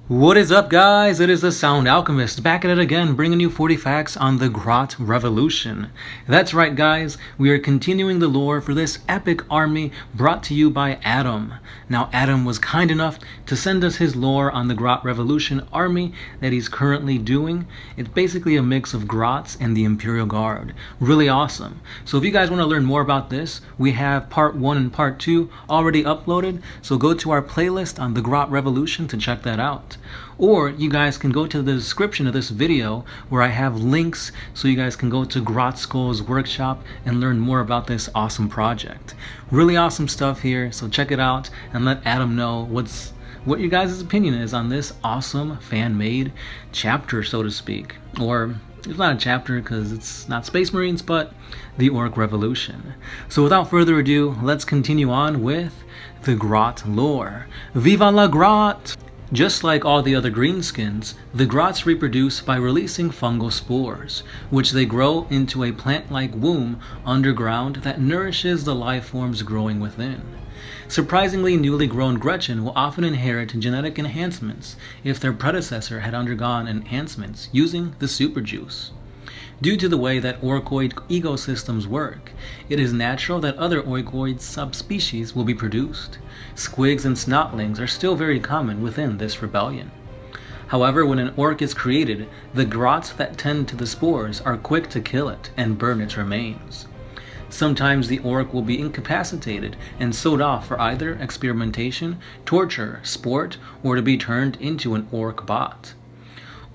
What is up, guys? It is the Sound Alchemist back at it again, bringing you 40 facts on the Grot Revolution. That's right, guys, we are continuing the lore for this epic army brought to you by Adam. Now, Adam was kind enough to send us his lore on the Grot Revolution army that he's currently doing. It's basically a mix of Grots and the Imperial Guard. Really awesome. So if you guys want to learn more about this, we have part 1 and part 2 already uploaded, so go to our playlist on the Grot Revolution to check that out. Or you guys can go to the description of this video where I have links so you guys can go to Grot Skull's workshop and learn more about this awesome project. Really awesome stuff here, so check it out and let Adam know what you guys' opinion is on this awesome fan-made chapter, so to speak. Or it's not a chapter because it's not Space Marines, but the Orc Revolution. So without further ado, let's continue on with the Grot lore. Viva la Grot! Just like all the other greenskins, the Grots reproduce by releasing fungal spores, which they grow into a plant-like womb underground that nourishes the life forms growing within. Surprisingly, newly grown Gretchen will often inherit genetic enhancements if their predecessor had undergone enhancements using the super juice. Due to the way that orcoid ecosystems work, it is natural that other orcoid subspecies will be produced. Squigs and snotlings are still very common within this rebellion. However, when an orc is created, the grots that tend to the spores are quick to kill it and burn its remains. Sometimes the orc will be incapacitated and sold off for either experimentation, torture, sport, or to be turned into an orc bot.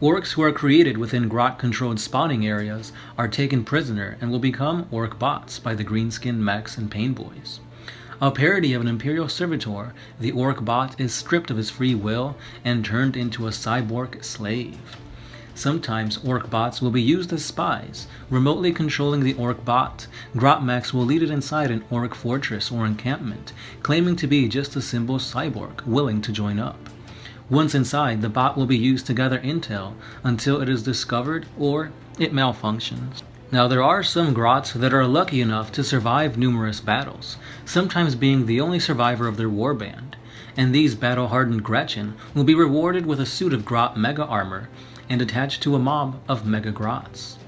Orcs who are created within grot-controlled spawning areas are taken prisoner and will become orc bots by the greenskin mechs and pain boys. A parody of an imperial servitor, the orc bot is stripped of his free will and turned into a cyborg slave. Sometimes orc bots will be used as spies, remotely controlling the orc bot. Grot mechs will lead it inside an orc fortress or encampment, claiming to be just a simple cyborg willing to join up. Once inside, the bot will be used to gather intel until it is discovered or it malfunctions. Now, there are some Grots that are lucky enough to survive numerous battles, sometimes being the only survivor of their warband, and these battle-hardened Gretchen will be rewarded with a suit of Grot mega armor and attached to a mob of mega Grots.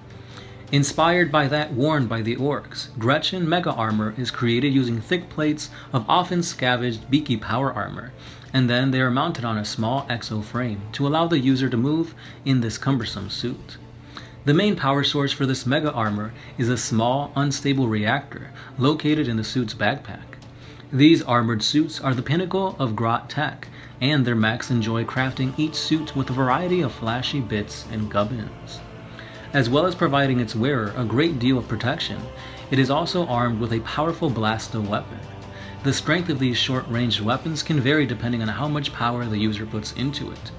Inspired by that worn by the orcs, Gretchen mega armor is created using thick plates of often scavenged beaky power armor, and then they are mounted on a small exo frame to allow the user to move in this cumbersome suit. The main power source for this mega armor is a small, unstable reactor located in the suit's backpack. These armored suits are the pinnacle of Grot tech, and their mechs enjoy crafting each suit with a variety of flashy bits and gubbins. As well as providing its wearer a great deal of protection, it is also armed with a powerful blasto weapon. The strength of these short-ranged weapons can vary depending on how much power the user puts into it.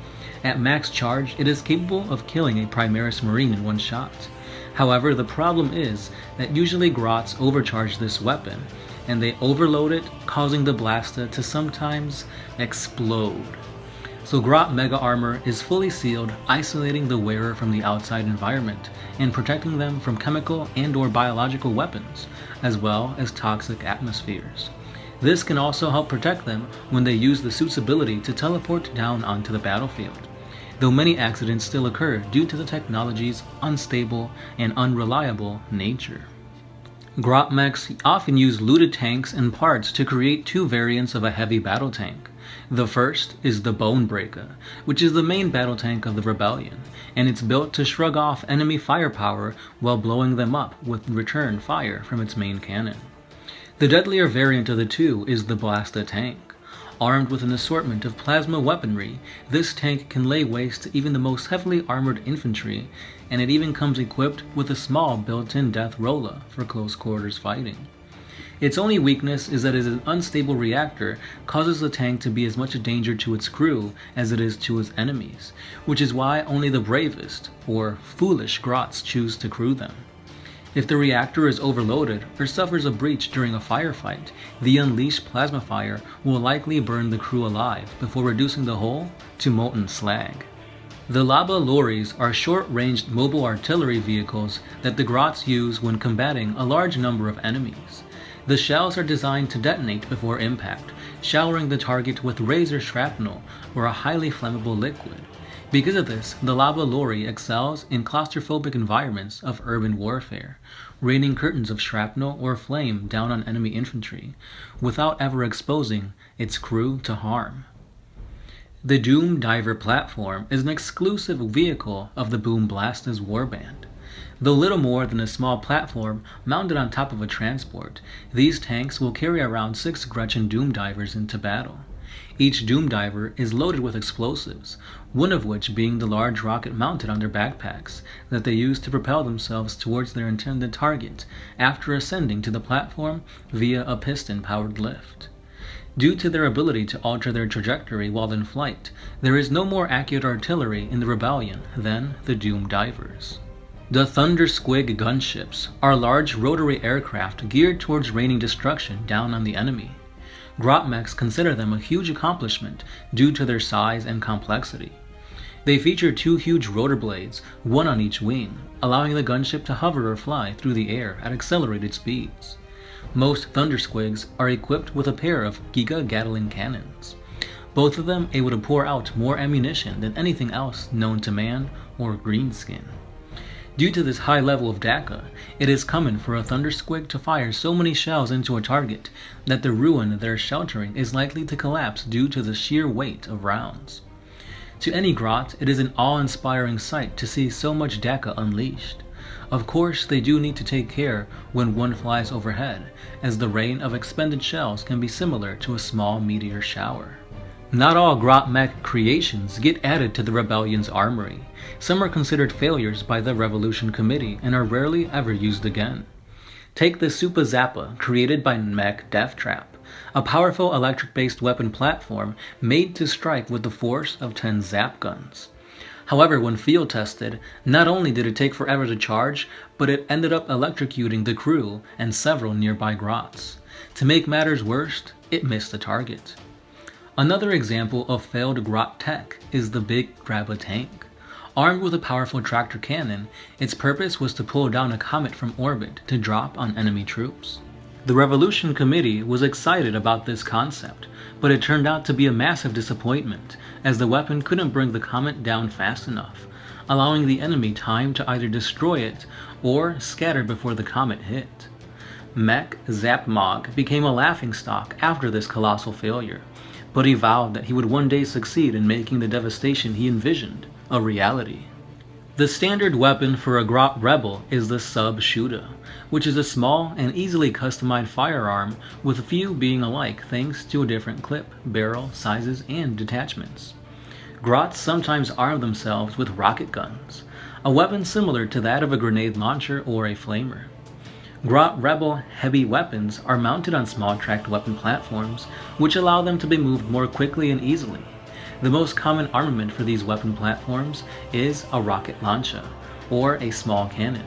At max charge, it is capable of killing a Primaris Marine in one shot. However, the problem is that usually Grots overcharge this weapon, and they overload it, causing the blasta to sometimes explode. So Grot mega armor is fully sealed, isolating the wearer from the outside environment and protecting them from chemical and/or biological weapons, as well as toxic atmospheres. This can also help protect them when they use the suit's ability to teleport down onto the battlefield, though many accidents still occur due to the technology's unstable and unreliable nature. Grot mechs often use looted tanks and parts to create two variants of a heavy battle tank. The first is the Bonebreaker, which is the main battle tank of the rebellion, and it's built to shrug off enemy firepower while blowing them up with return fire from its main cannon. The deadlier variant of the two is the Blasta tank. Armed with an assortment of plasma weaponry, this tank can lay waste to even the most heavily armored infantry, and it even comes equipped with a small built-in death rolla for close quarters fighting. Its only weakness is that its unstable reactor causes the tank to be as much a danger to its crew as it is to its enemies, which is why only the bravest, or foolish Grots choose to crew them. If the reactor is overloaded or suffers a breach during a firefight, the unleashed plasma fire will likely burn the crew alive before reducing the whole to molten slag. The Laba Lories are short-ranged mobile artillery vehicles that the Grots use when combating a large number of enemies. The shells are designed to detonate before impact, showering the target with razor shrapnel or a highly flammable liquid. Because of this, the lava lorry excels in claustrophobic environments of urban warfare, raining curtains of shrapnel or flame down on enemy infantry, without ever exposing its crew to harm. The Doom Diver platform is an exclusive vehicle of the Boom Blasters warband. Though little more than a small platform mounted on top of a transport, these tanks will carry around 6 Gretchen Doom Divers into battle. Each Doom Diver is loaded with explosives, one of which being the large rocket mounted on their backpacks that they use to propel themselves towards their intended target after ascending to the platform via a piston-powered lift. Due to their ability to alter their trajectory while in flight, there is no more accurate artillery in the Rebellion than the Doom Divers. The Thunder Squid gunships are large rotary aircraft geared towards raining destruction down on the enemy. Grot Mechs consider them a huge accomplishment due to their size and complexity. They feature 2 huge rotor blades, one on each wing, allowing the gunship to hover or fly through the air at accelerated speeds. Most Thunder Squids are equipped with a pair of Giga Gatling cannons, both of them able to pour out more ammunition than anything else known to man or Greenskin. Due to this high level of DACA, it is common for a Thunder Squid to fire so many shells into a target that the ruin they're sheltering is likely to collapse due to the sheer weight of rounds. To any Grot, it is an awe-inspiring sight to see so much DACA unleashed. Of course, they do need to take care when one flies overhead, as the rain of expended shells can be similar to a small meteor shower. Not all Grot Mech creations get added to the Rebellion's armory. Some are considered failures by the Revolution Committee and are rarely ever used again. Take the Supa Zappa, created by Mech Deathtrap, a powerful electric-based weapon platform made to strike with the force of 10 zap guns. However, when field tested, not only did it take forever to charge, but it ended up electrocuting the crew and several nearby Grots. To make matters worse, it missed the target. Another example of failed Grot tech is the Big Grabba tank. Armed with a powerful tractor cannon, its purpose was to pull down a comet from orbit to drop on enemy troops. The Revolution Committee was excited about this concept, but it turned out to be a massive disappointment, as the weapon couldn't bring the comet down fast enough, allowing the enemy time to either destroy it or scatter before the comet hit. Mech Zapmog became a laughingstock after this colossal failure, but he vowed that he would one day succeed in making the devastation he envisioned a reality. The standard weapon for a Grot Rebel is the Sub-Shooter, which is a small and easily customized firearm with a few being alike thanks to a different clip, barrel, sizes, and detachments. Grots sometimes arm themselves with rocket guns, a weapon similar to that of a grenade launcher or a flamer. Grot Rebel heavy weapons are mounted on small tracked weapon platforms, which allow them to be moved more quickly and easily. The most common armament for these weapon platforms is a rocket launcher, or a small cannon.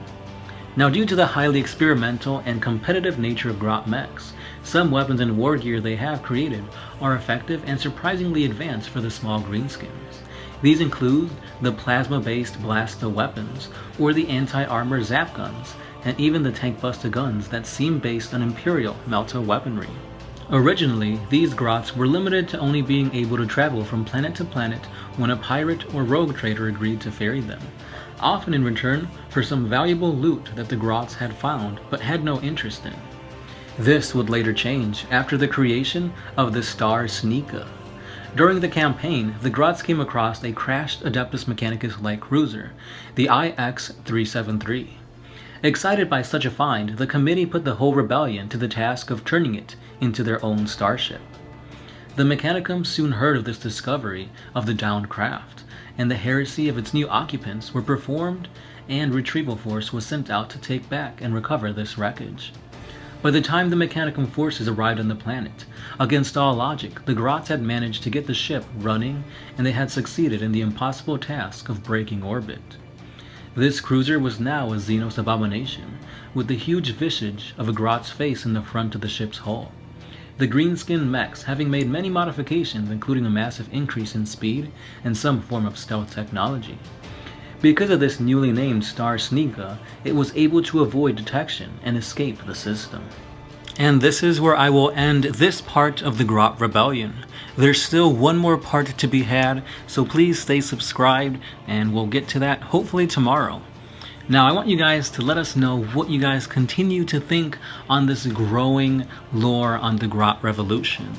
Now, due to the highly experimental and competitive nature of Grot Mechs, some weapons and war gear they have created are effective and surprisingly advanced for the small greenskins. These include the plasma-based Blasta weapons, or the anti-armor zap guns, and even the tank buster guns that seem based on Imperial Melta weaponry. Originally, these Grots were limited to only being able to travel from planet to planet when a pirate or rogue trader agreed to ferry them, often in return for some valuable loot that the Grots had found but had no interest in. This would later change after the creation of the Star Sneaker. During the campaign, the Grots came across a crashed Adeptus Mechanicus light cruiser, the IX-373. Excited by such a find, the committee put the whole rebellion to the task of turning it into their own starship. The Mechanicum soon heard of this discovery of the downed craft, and the heresy of its new occupants were performed, and retrieval force was sent out to take back and recover this wreckage. By the time the Mechanicum forces arrived on the planet, against all logic, the Grots had managed to get the ship running, and they had succeeded in the impossible task of breaking orbit. This cruiser was now a Xenos abomination, with the huge visage of a Grot's face in the front of the ship's hull. The green-skinned mechs having made many modifications, including a massive increase in speed and some form of stealth technology. Because of this newly named Star Sneaker, it was able to avoid detection and escape the system. And this is where I will end this part of the Grot Rebellion. There's still one more part to be had, so please stay subscribed, and we'll get to that hopefully tomorrow. Now I want you guys to let us know what you guys continue to think on this growing lore on the Grot Revolution.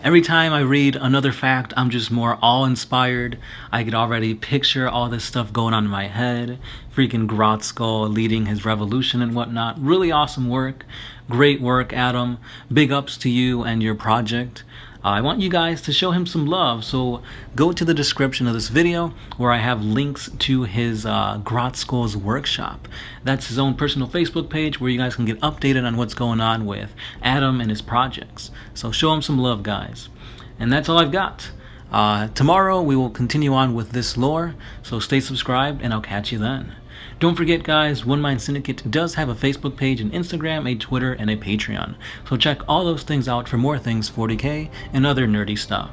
Every time I read another fact, I'm just more awe-inspired. I could already picture all this stuff going on in my head. Freaking Grot Skull leading his revolution and whatnot. Really awesome work. Great work, Adam. Big ups to you and your project. I want you guys to show him some love, so go to the description of this video where I have links to his Grot Skull's workshop. That's his own personal Facebook page where you guys can get updated on what's going on with Adam and his projects. So show him some love, guys. And that's all I've got. Tomorrow we will continue on with this lore, so stay subscribed and I'll catch you then. Don't forget, guys, One Mind Syndicate does have a Facebook page, an Instagram, a Twitter, and a Patreon. So check all those things out for more things 40k and other nerdy stuff.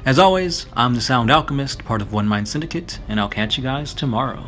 As always, I'm the Sound Alchemist, part of One Mind Syndicate, and I'll catch you guys tomorrow.